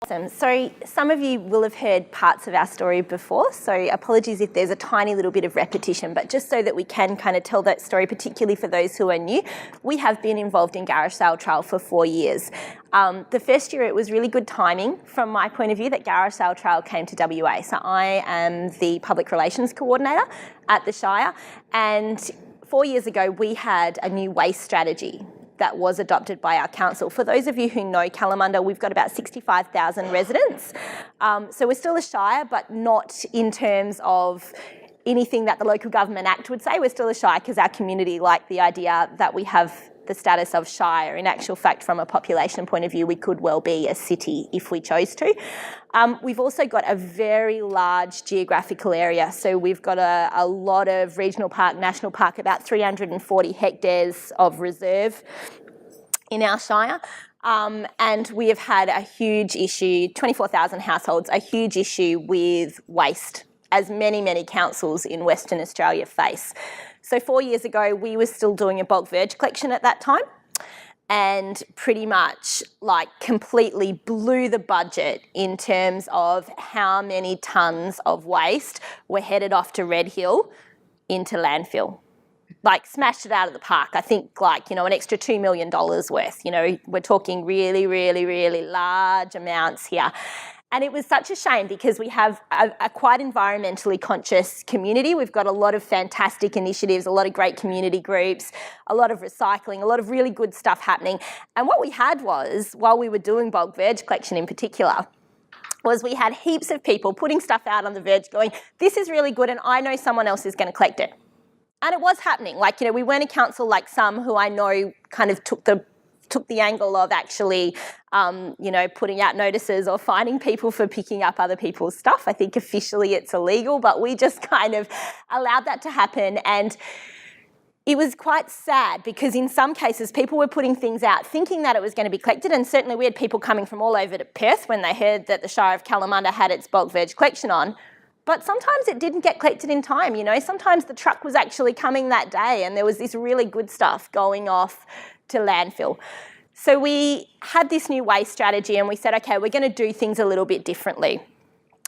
Awesome. So some of you will have heard parts of our story before, so apologies if there's a tiny little bit of repetition, but just so that we can kind of tell that story, particularly for those who are new, we have been involved in Garage Sale Trial for 4 years. The first year it was really good timing from my point of view that Garage Sale Trial came to WA. So I am the Public Relations Coordinator at the Shire, and 4 years ago we had a new waste strategy that was adopted by our council. For those of you who know Kalamunda, we've got about 65,000 residents. So we're still a shire, but not in terms of anything that the Local Government Act would say. We're still a shire because our community like the idea that we have the status of shire. In actual fact, from a population point of view, we could well be a city if we chose to. We've also got a very large geographical area. So we've got a lot of regional park, national park, about 340 hectares of reserve in our shire. And we have had a huge issue, 24,000 households, a huge issue with waste, as many, many councils in Western Australia face. So 4 years ago, we were still doing a bulk verge collection at that time, and pretty much like completely blew the budget in terms of how many tonnes of waste were headed off to Red Hill into landfill. Like smashed it out of the park. I think like, an extra $2 million worth. We're talking really, really, really large amounts here. And it was such a shame because we have a quite environmentally conscious community. We've got a lot of fantastic initiatives, a lot of great community groups, a lot of recycling, a lot of really good stuff happening. And what we had was, while we were doing bulk verge collection in particular, was we had heaps of people putting stuff out on the verge going, this is really good and I know someone else is going to collect it. And it was happening. Like, we weren't a council like some who I know kind of took the angle of actually, putting out notices or fining people for picking up other people's stuff. I think officially it's illegal, but we just kind of allowed that to happen. And it was quite sad because in some cases people were putting things out thinking that it was going to be collected, and certainly we had people coming from all over to Perth when they heard that the Shire of Kalamunda had its bulk verge collection on. But sometimes it didn't get collected in time, Sometimes the truck was actually coming that day and there was this really good stuff going off to landfill. So we had this new waste strategy and we said, okay, we're going to do things a little bit differently.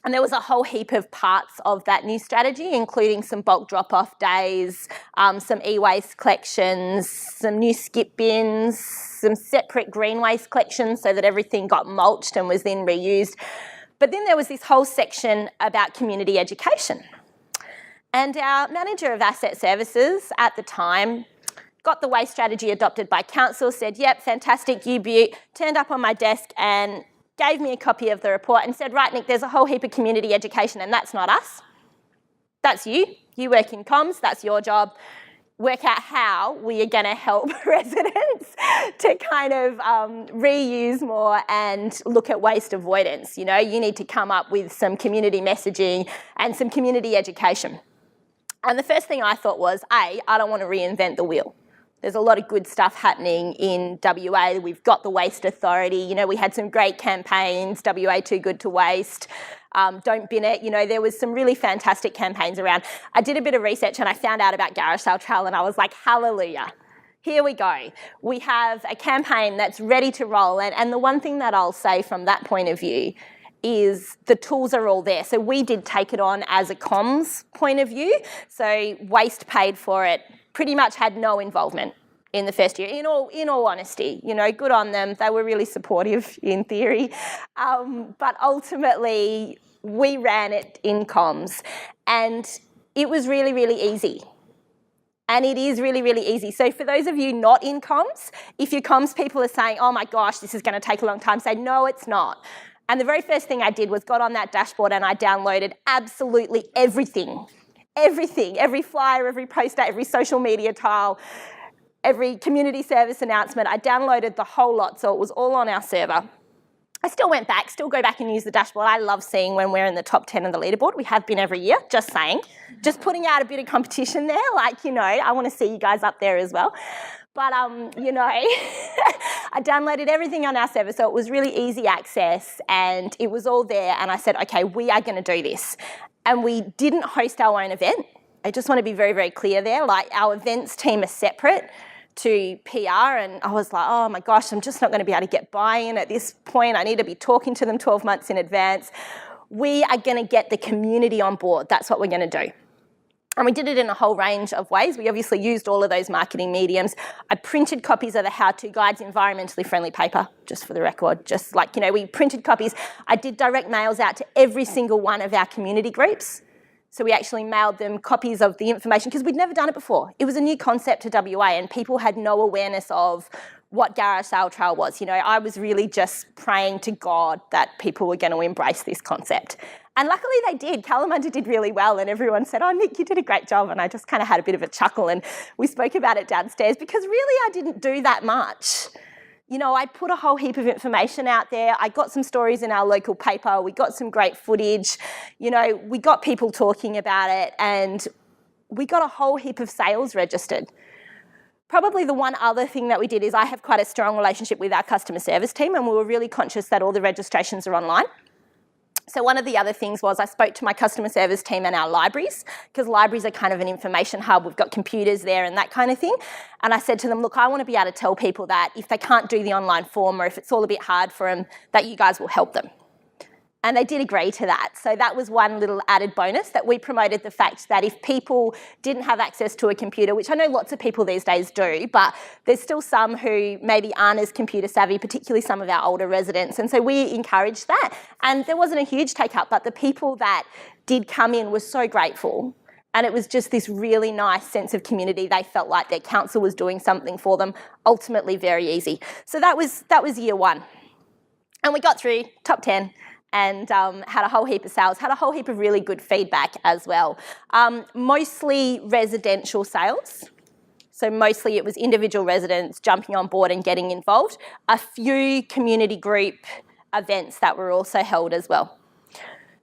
And there was a whole heap of parts of that new strategy, including some bulk drop-off days, some e-waste collections, some new skip bins, some separate green waste collections so that everything got mulched and was then reused. But then there was this whole section about community education. And our manager of asset services at the time got the waste strategy adopted by council, said, yep, fantastic, you beaut, turned up on my desk and gave me a copy of the report and said, right, Nick, there's a whole heap of community education and that's not us. That's you. You work in comms, that's your job. Work out how we are going to help residents to kind of reuse more and look at waste avoidance. You need to come up with some community messaging and some community education. And the first thing I thought was, I don't want to reinvent the wheel. There's a lot of good stuff happening in WA. We've got the Waste Authority. We had some great campaigns, WA Too Good to Waste, Don't Bin It. There was some really fantastic campaigns around. I did a bit of research and I found out about Garage Sale Trial and I was like, hallelujah. Here we go. We have a campaign that's ready to roll. And the one thing that I'll say from that point of view is the tools are all there. So we did take it on as a comms point of view. So Waste paid for it, pretty much had no involvement in the first year, in all honesty. Good on them. They were really supportive in theory. But ultimately, we ran it in comms. And it was really, really easy. And it is really, really easy. So for those of you not in comms, if your comms people are saying, oh my gosh, this is going to take a long time, say, no, it's not. And the very first thing I did was got on that dashboard and I downloaded absolutely everything. Everything, every flyer, every poster, every social media tile, every community service announcement. I downloaded the whole lot, so it was all on our server. I still go back and use the dashboard. I love seeing when we're in the top 10 on the leaderboard. We have been every year, just saying. Just putting out a bit of competition there, I want to see you guys up there as well. But, I downloaded everything on our server, so it was really easy access and it was all there. And I said, okay, we are going to do this. And we didn't host our own event. I just want to be very, very clear there. Our events team are separate. to PR, and I was like, oh my gosh, I'm just not going to be able to get buy-in at this point. I need to be talking to them 12 months in advance. We are going to get the community on board. That's what we're going to do. And we did it in a whole range of ways. We obviously used all of those marketing mediums. I printed copies of the how-to guides, environmentally friendly paper, just for the record. Just like, we printed copies. I did direct mails out to every single one of our community groups. So we actually mailed them copies of the information because we'd never done it before. It was a new concept to WA and people had no awareness of what Garage Sale Trail was. I was really just praying to God that people were going to embrace this concept. And luckily they did. Kalamunda did really well and everyone said, oh, Nick, you did a great job. And I just kind of had a bit of a chuckle and we spoke about it downstairs because really I didn't do that much. I put a whole heap of information out there. I got some stories in our local paper. We got some great footage. We got people talking about it and we got a whole heap of sales registered. Probably the one other thing that we did is I have quite a strong relationship with our customer service team and we were really conscious that all the registrations are online. So one of the other things was I spoke to my customer service team and our libraries, because libraries are kind of an information hub. We've got computers there and that kind of thing. And I said to them, look, I want to be able to tell people that if they can't do the online form or if it's all a bit hard for them, that you guys will help them. And they did agree to that. So that was one little added bonus, that we promoted the fact that if people didn't have access to a computer, which I know lots of people these days do, but there's still some who maybe aren't as computer savvy, particularly some of our older residents. And so we encouraged that. And there wasn't a huge take up, but the people that did come in were so grateful. And it was just this really nice sense of community. They felt like their council was doing something for them, ultimately very easy. So that was year one. And we got through top 10. And had a whole heap of sales, had a whole heap of really good feedback as well. Mostly residential sales. So mostly it was individual residents jumping on board and getting involved. A few community group events that were also held as well.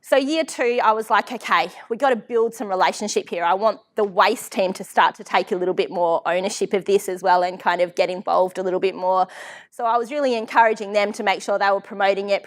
So year two, I was like, okay, we've got to build some relationship here. I want the waste team to start to take a little bit more ownership of this as well and kind of get involved a little bit more. So I was really encouraging them to make sure they were promoting it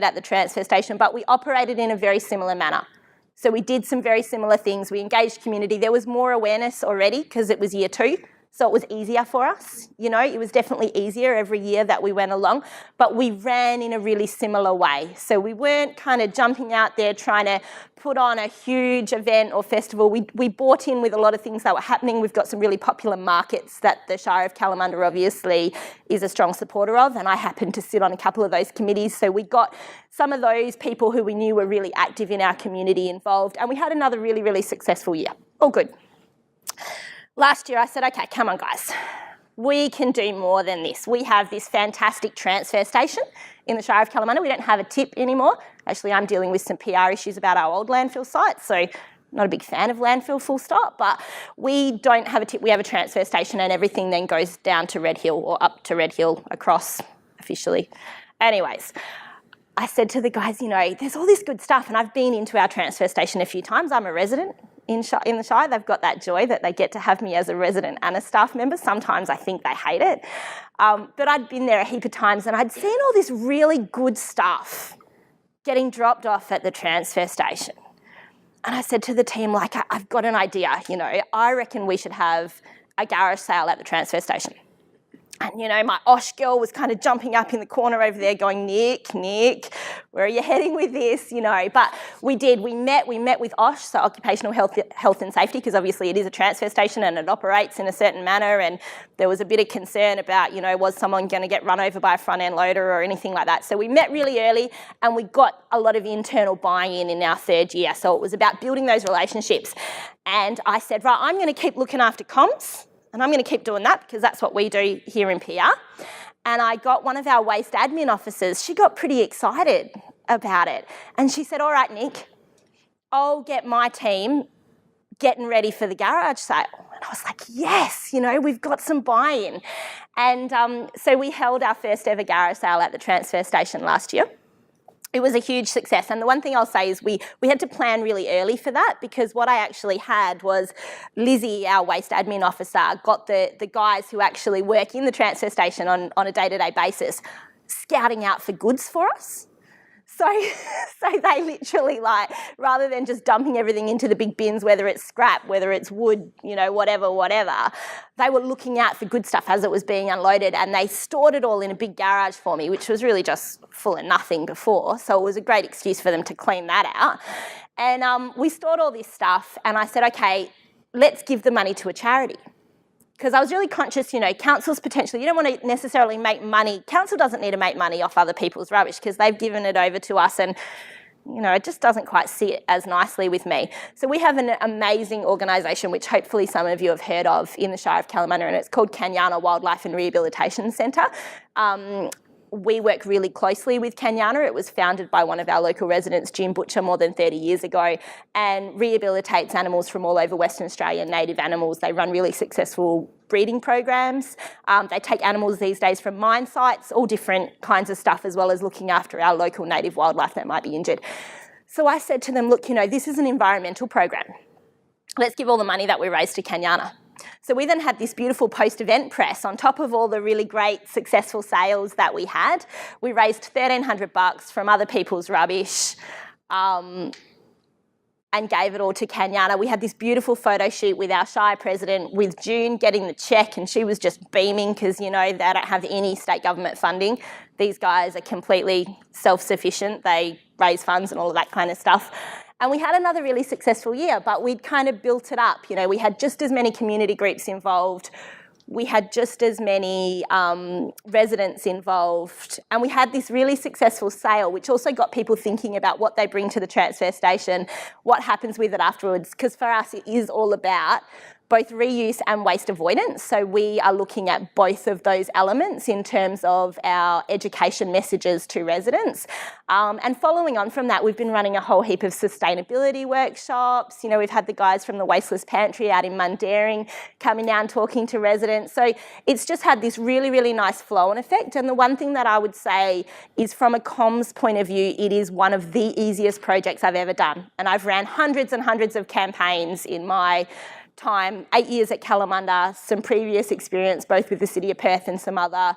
at the transfer station, but we operated in a very similar manner. So we did some very similar things. We engaged community. There was more awareness already because it was year two. So it was easier for us, it was definitely easier every year that we went along, but we ran in a really similar way. So we weren't kind of jumping out there trying to put on a huge event or festival. We bought in with a lot of things that were happening. We've got some really popular markets that the Shire of Kalamunda obviously is a strong supporter of, and I happened to sit on a couple of those committees. So we got some of those people who we knew were really active in our community involved, and we had another really, really successful year. All good. Last year I said, okay, come on guys, we can do more than this. We have this fantastic transfer station in the Shire of Kalamunda. We don't have a tip anymore. Actually, I'm dealing with some PR issues about our old landfill site, so not a big fan of landfill full stop, but we don't have a tip. We have a transfer station and everything then goes down to Red Hill or up to Red Hill across officially. Anyways, I said to the guys, there's all this good stuff and I've been into our transfer station a few times. I'm a resident in the Shire. They've got that joy that they get to have me as a resident and a staff member. Sometimes I think they hate it. But I'd been there a heap of times and I'd seen all this really good stuff getting dropped off at the transfer station. And I said to the team, I've got an idea, I reckon we should have a garage sale at the transfer station. And, my Osh girl was kind of jumping up in the corner over there going, Nick, where are you heading with this? But we did. We met with Osh, so Occupational Health and Safety, because obviously it is a transfer station and it operates in a certain manner. And there was a bit of concern about, was someone going to get run over by a front end loader or anything like that. So we met really early and we got a lot of internal buy-in in our third year. So it was about building those relationships. And I said, right, I'm going to keep looking after comms. And I'm going to keep doing that because that's what we do here in PR. And I got one of our waste admin officers, she got pretty excited about it. And she said, all right, Nick, I'll get my team getting ready for the garage sale. And I was like, yes, we've got some buy-in. And so we held our first ever garage sale at the transfer station last year. It was a huge success. And the one thing I'll say is we had to plan really early for that, because what I actually had was Lizzie, our waste admin officer, got the guys who actually work in the transfer station on a day-to-day basis scouting out for goods for us. So So they literally, like, rather than just dumping everything into the big bins, whether it's scrap, whether it's wood, you know, whatever, they were looking out for good stuff as it was being unloaded, and they stored it all in a big garage for me, which was really just full of nothing before. So it was a great excuse for them to clean that out. And we stored all this stuff, and I said, okay, let's give the money to a charity. Because I was really conscious, you know, councils potentially, you don't want to necessarily make money. Council doesn't need to make money off other people's rubbish because they've given it over to us, and, you know, it just doesn't quite sit as nicely with me. So we have an amazing organisation, which hopefully some of you have heard of, in the Shire of Kalamunda, and it's called Kanyana Wildlife and Rehabilitation Centre. We work really closely with Kanyana. It was founded by one of our local residents, Jim Butcher, more than 30 years ago, and rehabilitates animals from all over Western Australia, native animals. They run really successful breeding programs. They take animals these days from mine sites, all different kinds of stuff, as well as looking after our local native wildlife that might be injured. So I said to them, look, you know, this is an environmental program. Let's give all the money that we raised to Kanyana. So we then had this beautiful post-event press on top of all the really great successful sales that we had. We raised $1,300 from other people's rubbish and gave it all to Kanyana. We had this beautiful photo shoot with our Shire president, with June getting the cheque, and she was just beaming because, you know, they don't have any state government funding. These guys are completely self-sufficient. They raise funds and all of that kind of stuff. And we had another really successful year, but we'd kind of built it up. You know, we had just as many community groups involved. We had just as many residents involved. And we had this really successful sale, which also got people thinking about what they bring to the transfer station, what happens with it afterwards. Because for us, it is all about both reuse and waste avoidance. So we are looking at both of those elements in terms of our education messages to residents. And following on from that, we've been running a whole heap of sustainability workshops. You know, we've had the guys from the Wasteless Pantry out in Mundaring coming down talking to residents. So it's just had this really, really nice flow and effect. And the one thing that I would say is, from a comms point of view, it is one of the easiest projects I've ever done. And I've ran hundreds and hundreds of campaigns in my time, 8 years at Kalamunda, some previous experience both with the City of Perth and some other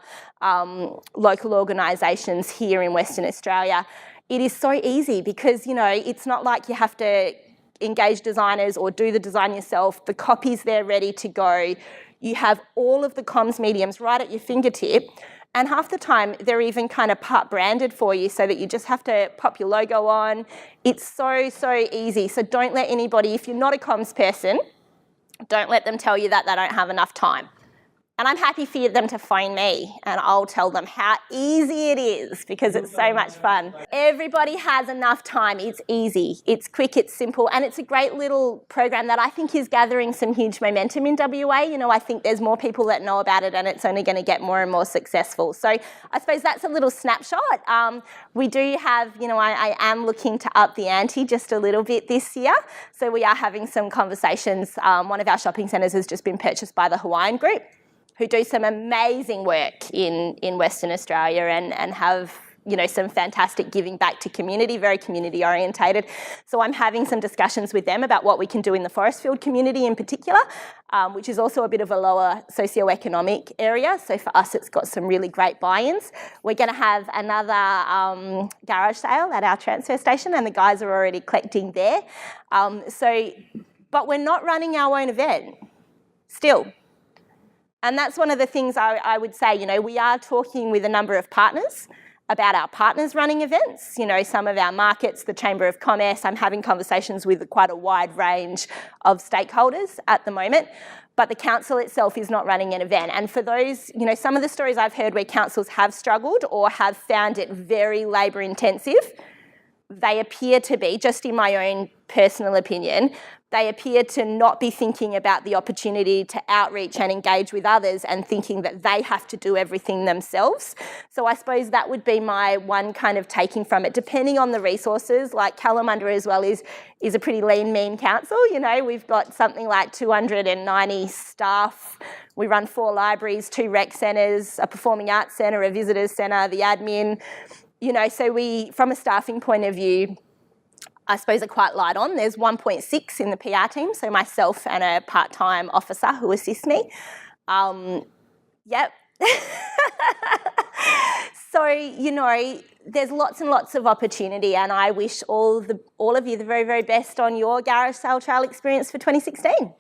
local organisations here in Western Australia. It is so easy because, you know, it's not like you have to engage designers or do the design yourself. The copy's there ready to go. You have all of the comms mediums right at your fingertip. And half the time, they're even kind of part branded for you so that you just have to pop your logo on. It's so, so easy. So don't let anybody, if you're not a comms person, don't let them tell you that they don't have enough time. And I'm happy for them to phone me and I'll tell them how easy it is, because it's so much fun. Everybody has enough time. It's easy, it's quick, it's simple, and it's a great little program that I think is gathering some huge momentum in WA. You know, I think there's more people that know about it, and it's only going to get more and more successful. So I suppose that's a little snapshot. We do have, you know, I am looking to up the ante just a little bit this year. So we are having some conversations. One of our shopping centres has just been purchased by the Hawaiian Group, who do some amazing work in Western Australia and have, you know, some fantastic giving back to community, very community orientated. So I'm having some discussions with them about what we can do in the Forestfield community in particular, which is also a bit of a lower socioeconomic area. So for us, it's got some really great buy-ins. We're going to have another garage sale at our transfer station, and the guys are already collecting there. But we're not running our own event still. And that's one of the things I would say, you know, we are talking with a number of partners about our partners running events. You know, some of our markets, the Chamber of Commerce, I'm having conversations with quite a wide range of stakeholders at the moment, but the council itself is not running an event. And for those, you know, some of the stories I've heard where councils have struggled or have found it very labour intensive, they appear to be, just in my own personal opinion, they appear to not be thinking about the opportunity to outreach and engage with others and thinking that they have to do everything themselves. So I suppose that would be my one kind of taking from it, depending on the resources. Like Kalamunda as well is a pretty lean, mean council. You know, we've got something like 290 staff. We run 4 libraries, 2 rec centres, a performing arts centre, a visitors centre, the admin. You know, so we, from a staffing point of view, I suppose are quite light on. There's 1.6 in the PR team, so myself and a part-time officer who assist me. Yep. So, you know, there's lots and lots of opportunity, and I wish all of you the very, very best on your garage sale trail experience for 2016.